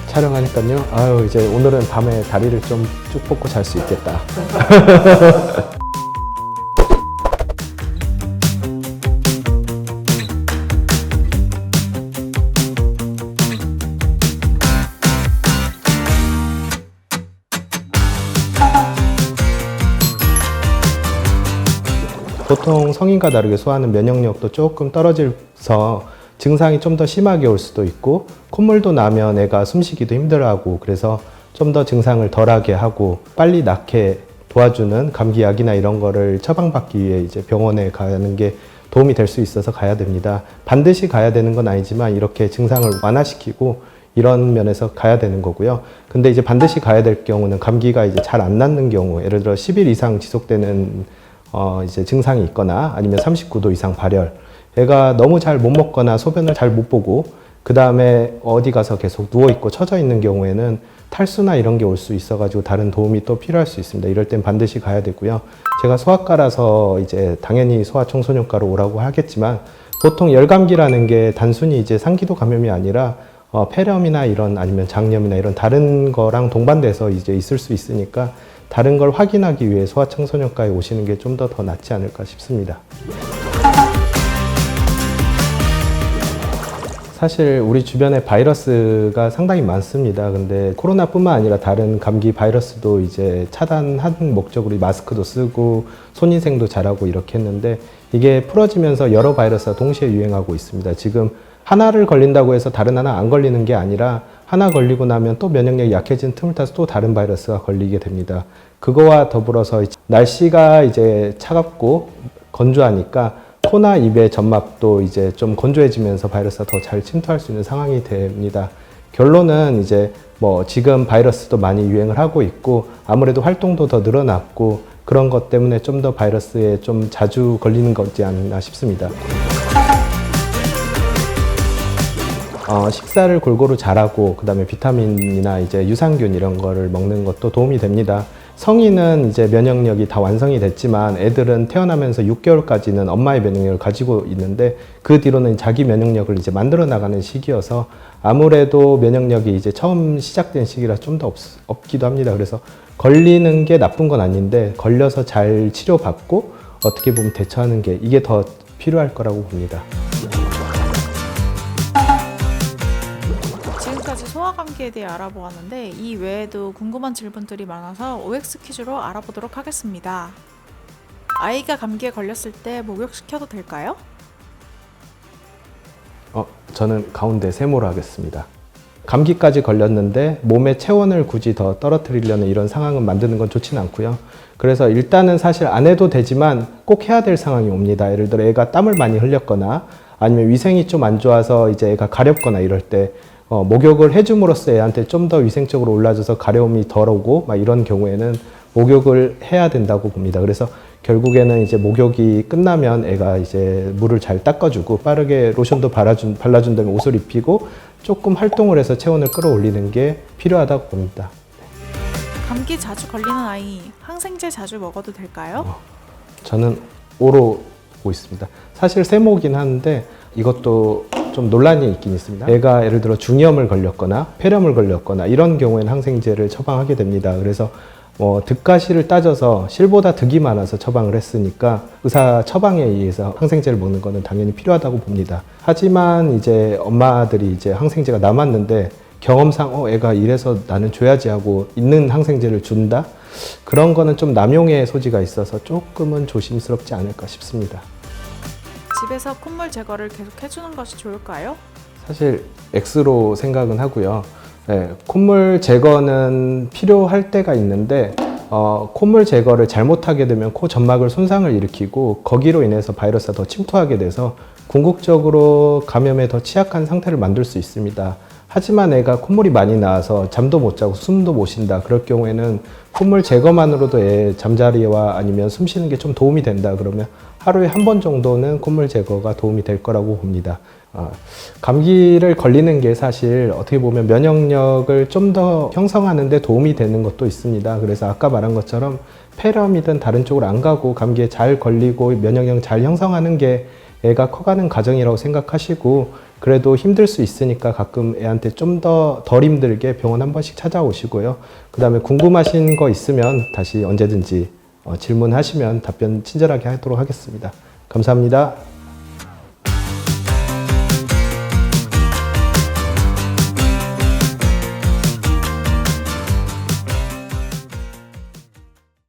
촬영하니까요. 아유, 이제 오늘은 밤에 다리를 좀 쭉 뻗고 잘 수 있겠다. 보통 성인과 다르게 소아는 면역력도 조금 떨어져서 증상이 좀 더 심하게 올 수도 있고, 콧물도 나면 애가 숨쉬기도 힘들어하고, 그래서 좀 더 증상을 덜하게 하고 빨리 낫게 도와주는 감기약이나 이런 거를 처방받기 위해 이제 병원에 가는 게 도움이 될 수 있어서 가야 됩니다. 반드시 가야 되는 건 아니지만 이렇게 증상을 완화시키고 이런 면에서 가야 되는 거고요. 근데 이제 반드시 가야 될 경우는 감기가 이제 잘 안 낫는 경우, 예를 들어 10일 이상 지속되는 이제 증상이 있거나 아니면 39도 이상 발열, 애가 너무 잘 못 먹거나 소변을 잘 못 보고 그 다음에 어디 가서 계속 누워있고 처져 있는 경우에는 탈수나 이런 게 올 수 있어가지고 다른 도움이 또 필요할 수 있습니다. 이럴 땐 반드시 가야 되고요. 제가 소아과라서 이제 당연히 소아청소년과로 오라고 하겠지만, 보통 열감기라는 게 단순히 이제 상기도 감염이 아니라 폐렴이나 이런 아니면 장염이나 이런 다른 거랑 동반돼서 이제 있을 수 있으니까 다른 걸 확인하기 위해 소아청소년과에 오시는 게 좀 더 낫지 않을까 싶습니다. 사실 우리 주변에 바이러스가 상당히 많습니다. 근데 코로나뿐만 아니라 다른 감기 바이러스도 이제 차단하는 목적으로 마스크도 쓰고 손위생도 잘하고 이렇게 했는데, 이게 풀어지면서 여러 바이러스가 동시에 유행하고 있습니다. 지금 하나를 걸린다고 해서 다른 하나 안 걸리는 게 아니라 하나 걸리고 나면 또 면역력이 약해진 틈을 타서 또 다른 바이러스가 걸리게 됩니다. 그거와 더불어서 날씨가 이제 차갑고 건조하니까 코나 입의 점막도 이제 좀 건조해지면서 바이러스가 더 잘 침투할 수 있는 상황이 됩니다. 결론은 이제 뭐 지금 바이러스도 많이 유행을 하고 있고 아무래도 활동도 더 늘어났고 그런 것 때문에 좀 더 바이러스에 좀 자주 걸리는 거지 않나 싶습니다. 식사를 골고루 잘하고 그다음에 비타민이나 이제 유산균 이런 거를 먹는 것도 도움이 됩니다. 성인은 이제 면역력이 다 완성이 됐지만 애들은 태어나면서 6개월까지는 엄마의 면역력을 가지고 있는데 그 뒤로는 자기 면역력을 이제 만들어 나가는 시기여서 아무래도 면역력이 이제 처음 시작된 시기라 좀 더 없기도 합니다. 그래서 걸리는 게 나쁜 건 아닌데 걸려서 잘 치료받고 어떻게 보면 대처하는 게 이게 더 필요할 거라고 봅니다. 지금까지 소아감기에 대해 알아보았는데 이 외에도 궁금한 질문들이 많아서 OX 퀴즈로 알아보도록 하겠습니다. 아이가 감기에 걸렸을 때 목욕시켜도 될까요? 저는 가운데 세모로 하겠습니다. 감기까지 걸렸는데 몸의 체온을 굳이 더 떨어뜨리려는 이런 상황은 만드는 건 좋지는 않고요. 그래서 일단은 사실 안 해도 되지만 꼭 해야 될 상황이 옵니다. 예를 들어 애가 땀을 많이 흘렸거나 아니면 위생이 좀 안 좋아서 이제 애가 가렵거나 이럴 때 목욕을 해줌으로써 애한테 좀 더 위생적으로 올라져서 가려움이 덜 오고 막 이런 경우에는 목욕을 해야 된다고 봅니다. 그래서 결국에는 이제 목욕이 끝나면 애가 이제 물을 잘 닦아주고 빠르게 로션도 발라준 다음에 옷을 입히고 조금 활동을 해서 체온을 끌어올리는 게 필요하다고 봅니다. 감기 자주 걸리는 아이, 항생제 자주 먹어도 될까요? 저는 O로 보고 있습니다. 사실 세모긴 하는데 이것도 좀 논란이 있긴 있습니다. 애가 예를 들어 중이염을 걸렸거나 폐렴을 걸렸거나 이런 경우에는 항생제를 처방하게 됩니다. 그래서 득과실을 따져서 실보다 득이 많아서 처방을 했으니까 의사 처방에 의해서 항생제를 먹는 거는 당연히 필요하다고 봅니다. 하지만 이제 엄마들이 이제 항생제가 남았는데 경험상 애가 이래서 나는 줘야지 하고 있는 항생제를 준다? 그런 거는 좀 남용의 소지가 있어서 조금은 조심스럽지 않을까 싶습니다. 집에서 콧물 제거를 계속 해주는 것이 좋을까요? 사실 X로 생각은 하고요. 네, 콧물 제거는 필요할 때가 있는데 콧물 제거를 잘못하게 되면 코 점막을 손상을 일으키고 거기로 인해서 바이러스가 더 침투하게 돼서 궁극적으로 감염에 더 취약한 상태를 만들 수 있습니다. 하지만 애가 콧물이 많이 나와서 잠도 못 자고 숨도 못 쉰다. 그럴 경우에는 콧물 제거만으로도 애 잠자리와 아니면 숨 쉬는 게 좀 도움이 된다. 그러면 하루에 한 번 정도는 콧물 제거가 도움이 될 거라고 봅니다. 감기를 걸리는 게 사실 어떻게 보면 면역력을 좀 더 형성하는 데 도움이 되는 것도 있습니다. 그래서 아까 말한 것처럼 폐렴이든 다른 쪽으로 안 가고 감기에 잘 걸리고 면역력 잘 형성하는 게 애가 커가는 과정이라고 생각하시고 그래도 힘들 수 있으니까 가끔 애한테 좀 더 덜 힘들게 병원 한 번씩 찾아오시고요. 그 다음에 궁금하신 거 있으면 다시 언제든지 질문하시면 답변 친절하게 하도록 하겠습니다. 감사합니다.